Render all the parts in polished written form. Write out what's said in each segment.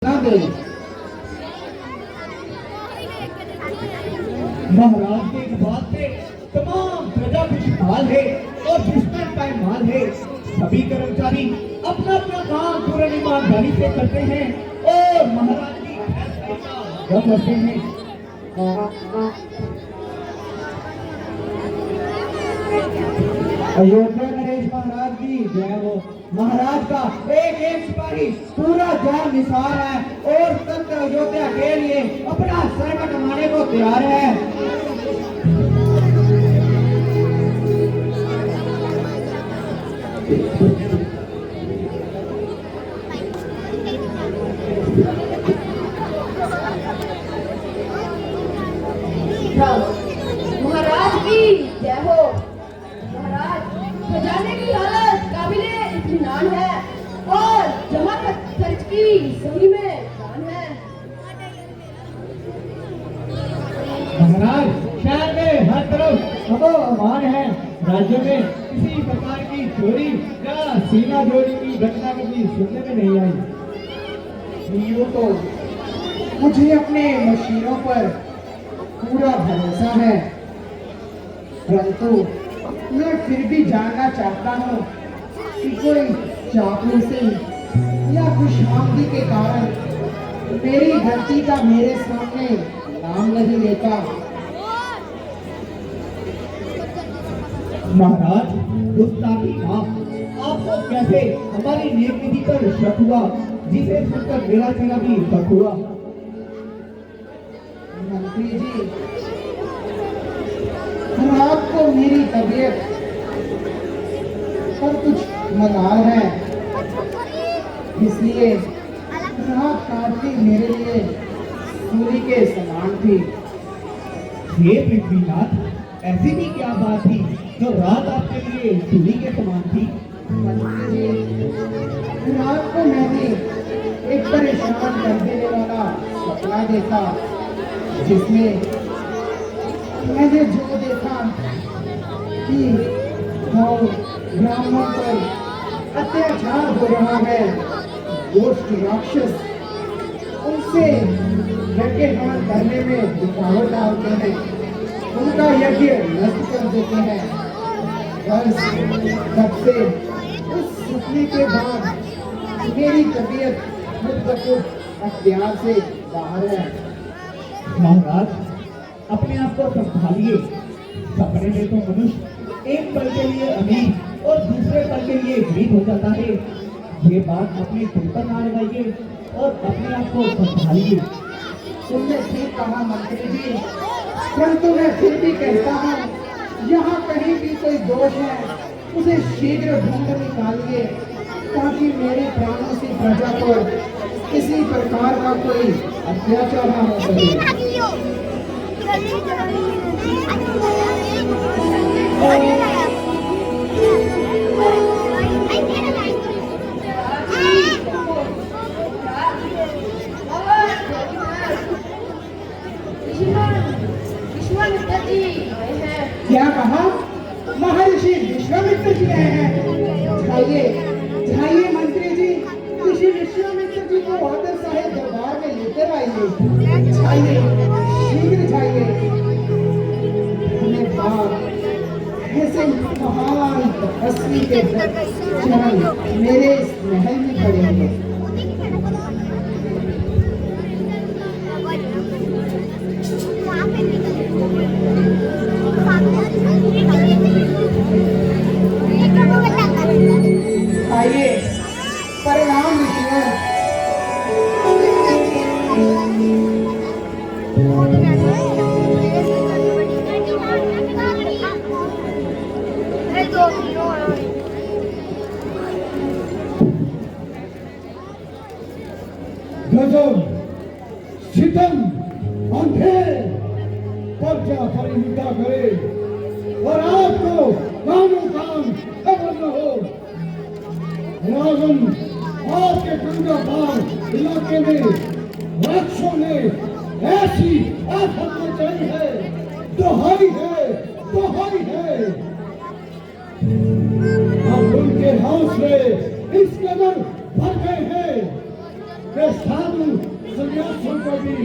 महाराज के इकबाल पे तमाम प्रजा खुशहाल है और दुश्मन पायमाल है। सभी कर्मचारी अपना अपना काम पूरी ईमानदारी से करते हैं और महाराज की गम करते हैं। अयोध्या नरेश महाराज की जय हो। महाराज का एक एक सिपाही पूरा जान निसार है और तख्त अयोध्या के लिए अपना सर कटवाने को तैयार है। महाराज की जय हो। महाराज खजाने की हालत काबिले इत्मीनान है और जमा खर्च की सही में जान है। महाराज शहर में हर तरफ अमन है। राज्य में किसी प्रकार की चोरी या सीना जोड़ी की घटना कभी सुनने में नहीं आई। यूं तो मुझे अपने मशीनों पर पूरा भरोसा है, परंतु मैं फिर भी जानना चाहता हूँ कि कोई चापलूसी या खुशहामदी के कारण मेरी गलती का मेरे सामने नाम नहीं लेता। महाराज गुस्ताखी माफ, आपको कैसे हमारी नियम विधि पर शक हुआ जिसे सुनकर मेरा चेहरा भी शक हुआ। मंत्री जी, रात को मेरी तबीयत पर कुछ मलाल है, इसलिए रात काटनी मेरे लिए सूली के समान थी। ये पृथ्वीनाथ, ऐसी भी क्या बात थी जो रात आपके लिए सूली के समान थी। मंत्री जी, रात को मैंने एक परेशान कर देने वाला सपना देखा, जिसमें मैंने जो देखा कि ब्राह्मण पर अत्याचार हो रहा है, दुष्ट राक्षस उनसे यज्ञ करने में रुकावट डालते हैं, उनका यज्ञ नष्ट कर देते हैं। बस तब से उस सपने के बाद मेरी तबीयत खुद ब खुद अख्तियार से बाहर है। महाराज अपने आप को संभालिए। सपने में तो मनुष्य एक पल के लिए अमीर और दूसरे पल के लिए गरीब हो जाता है। ये बात अपने दिल पर ना लगाइए और अपने आप को संभालिए। तुमने ठीक कहा मंत्री जी, परंतु मैं फिर भी कहता हूँ, यहाँ कहीं भी कोई दोष है उसे शीघ्र ढूंढ निकालिए, ताकि मेरे प्राणों से प्रजा पर किसी प्रकार का कोई अत्याचार न हो सके। क्या कहा? महर्षि विश्वामित्र जी आए हैं। जाइए जाइए मंत्री जी, ऋषि विश्वामित्र जी को आदर साहेब दरबार में लेकर आइए। जाइए, शीघ्र जाइए। ऐसे महान तपस्वी के चरण मेरे इस महल में पड़ेंगे। आइए, परिणाम ऋषियों। गजब, सितम, अंधेर पर क्या परिहिता करे और आपको कानों कान खबर न हो। राजन, आपके गंगा पार इलाके में राक्षसों ने ऐसी आफत मचाई है, दोहाई है। अब उनके हौसले इस कदर बढ़ गए हैं के साधु सन्यासियों को भी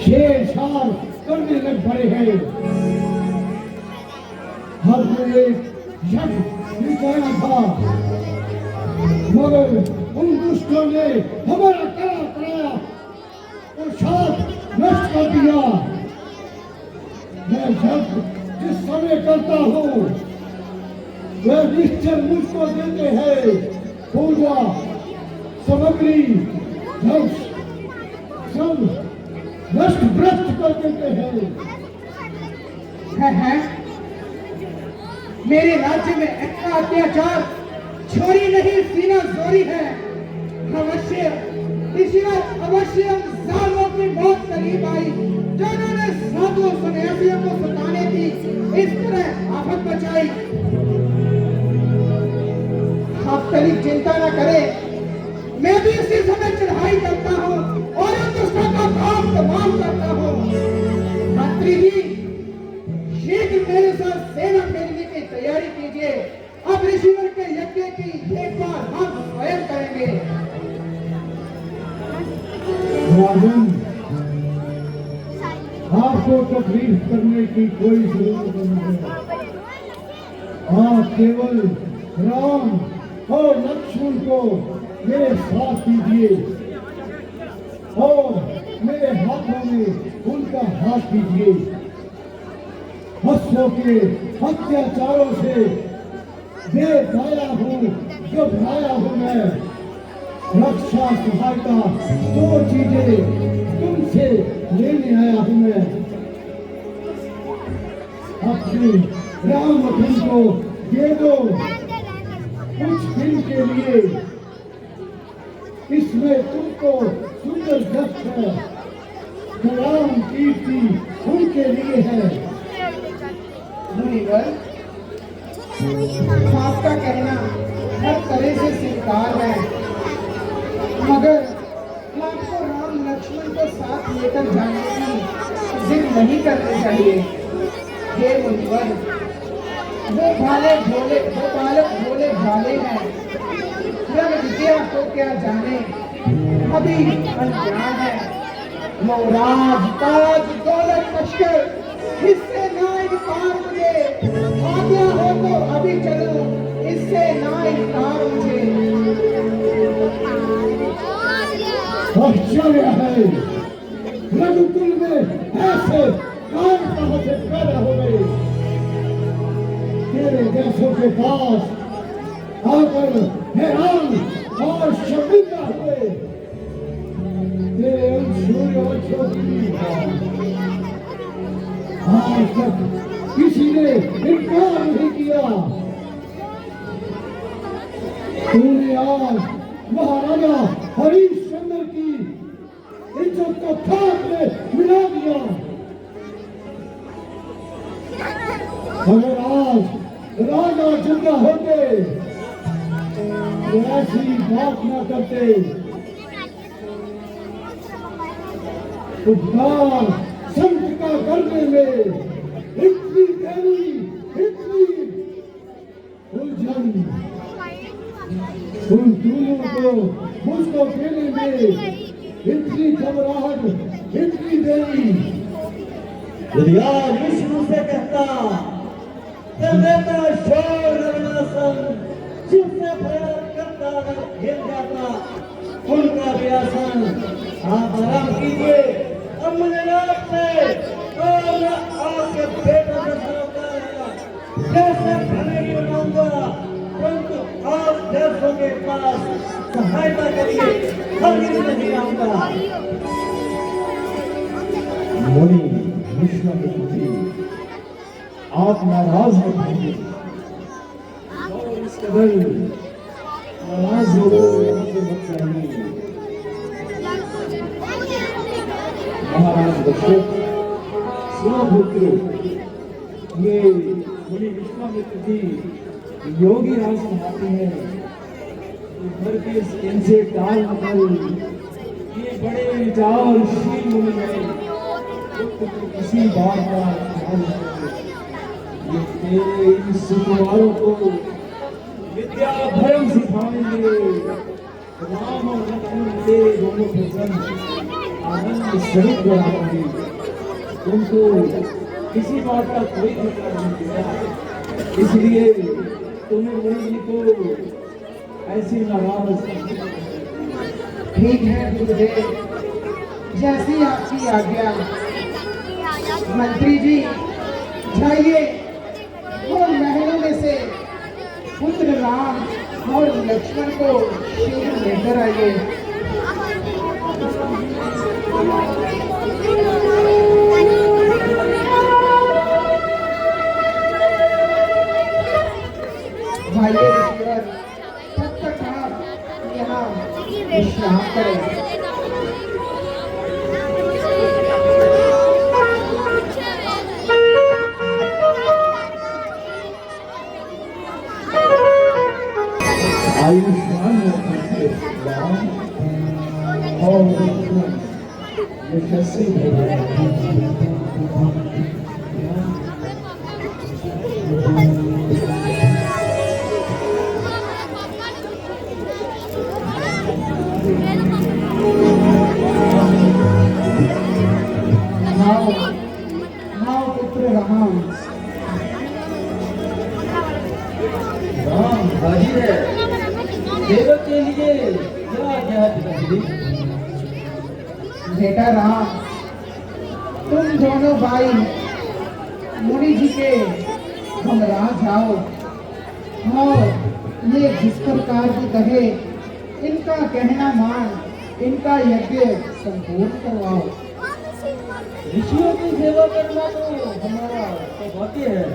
छेड़छाड़ करने लग पड़े हैं। हमने एक यज्ञ निकाला था, मगर उन दुष्टों ने हमारा कड़ा कराया और साथ नष्ट कर दिया। मैं यज्ञ जिस समय करता हूँ वह निश्चय मुझको देते हैं पूजा सामग्री धन सब नष्ट भ्रष्ट कर देते हैं। मेरे राज्य में इतना अत्याचार छोरी नहीं सीना जोरी है। अवश्य ईश्वर अवश्य जालिमों की मौत करीब आई जिन्होंने साधु सन्यासियों को सताने की इस तरह आफत मचाई। आप तनिक चिंता न करें, मैं भी इसी समय चढ़ाई करता हूँ और उन दुष्टों का काम तमाम करता हूँ। मंत्री जी शीघ्र मेरे साथ सेना भेजने की तैयारी कीजिए। अब ऋषिवर के यज्ञ की देखभाल हम स्वयं करेंगे। राजन, आपको तकलीफ करने की कोई जरूरत नहीं है। आप केवल राम और लक्ष्मण को मेरे साथ दीजिए और मेरे हाथों में उनका हाथ दीजिए। हस्सों के अत्याचारों से घबराया हूँ मैं। रक्षा सहायता दो चीजें तुमसे लेने आया हूँ मैं। अपने राम लखन को दे दो कुछ दिन के लिए। इसमें तुमको सुंदर दस्त है, राम कीर्ति उनके लिए है। मुनिवर, आपका कहना हर तरह से स्वीकार है, मगर आपको राम लक्ष्मण को साथ लेकर जाने की जिद नहीं करनी चाहिए। हे मुनिवर, वो बालक भोले भाले हैं, रंग विद्या को क्या जाने, अभी अनजान है। राज ताज दौलत लश्कर इससे ना इनकार मुझे, आज्ञा हो तो अभी चलो, इससे ना इनकार मुझे। आश्चर्य है, रघुकुल में ऐसे काम कहां से पैदा हो गए। तेरे जैसों के पास आकर हैरान और शर्मिंदा हुए। तेरे उन सूर्यवंशों की आज तक किसी ने इनकार नहीं किया। तूने आज महाराजा हरिश्चंद्र की इज्जत को खाक में मिला दिया। अगर आज राजा जिंदा होते तो ऐसी बात न करते। उद्धार संत का करने में इतनी देरी, इतनी उलझन, उन दोनों को मुझको देने में इतनी घबराहट, इतनी देरी। यदि आज विष्णु से कहता जिससे प्रयास करता हिल जाता उनका भी आसन। आप आराम कीजिए, अब मुझे आपसे और आपके बेटों से सरोकार है। जैसे भले ही बनाऊंगा, परंतु आप जैसों के पास सहायता करिए, हर दिन नहीं आऊंगा। मुनि विश्वामित्र जी, आप नाराज मत होइए और इस कदर नाराज होने मत चाहिए। महाराज दशरथ स्वपुत्र ये मुनि विश्वामित्र जी योगी राज कहलाते हैं। घर के इनसे टाल मटल ये बड़े विचारशील मुनि हैं। किसी बात का ख्याल रखते। ये तेरे इन सुकुमारों को विद्या धर्म सिखाएंगे। राम और लक्ष्मण के दोनों पुत्र आनंद सहित बढ़ाएंगे। उनको किसी बात का कोई खतरा नहीं दिया, इसलिए तुम्हें मुनि जी को ऐसी नाराज ठीक है गुरुदेव, जैसी आपकी आज्ञा। मंत्री जी जाइए और महलों में से पुत्र राम और लक्ष्मण को शीघ्र लेकर आइए। भाइयों ऋषिवर, तब तक आप यहाँ विश्राम करें। आयुष्मान राम और लक्ष्मण ये कैसे आओ आओ पुत्र राम। राम हाजिर है। सेवक के लिए क्या क्या है पिताजी? बेटा राम, तुम दोनों भाई मुनि जी के हमरा जाओ और ये जिस प्रकार की कहे इनका कहना मान, इनका यज्ञ संपूर्ण करवाओ। ऋषियों की सेवा करना तो हमारा सौभाग्य है।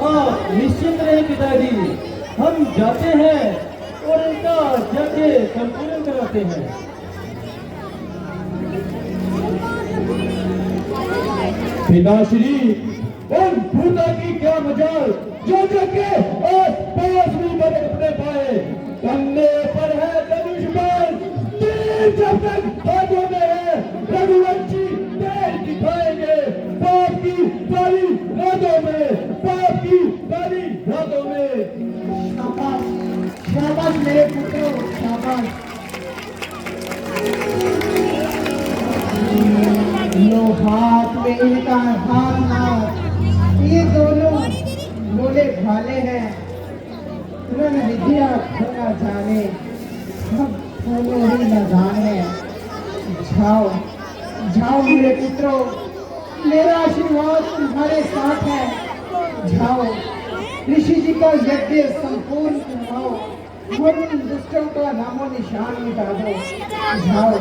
आप निश्चिंत रहे पिताजी, हम जाते हैं और इनका यज्ञ संपूर्ण कराते हैं। पिताश्री, उन भूता की क्या मजाल जो के और पास भी बने अपने पाए, कंधे पर है धनुष बाण, तीर जब तक हाथों में है रघुवंशी तेज दिखाएंगे। पाप की काली रातों में, पाप की काली रातों में। शाबाश शाबाश मेरे पुत्रों, शाबाश। लो हाथ में इनका हाथ ना, ये दोनों भोले भाले हैं, रन विद्या खोना जाने, सब दोनों ही नदान है। जाओ जाओ मेरे पुत्रों, मेरा आशीर्वाद तुम्हारे साथ है। जाओ ऋषि जी का यज्ञ संपूर्ण करवाओ और उन दुष्टों का नामो निशान मिटा दो। जाओ।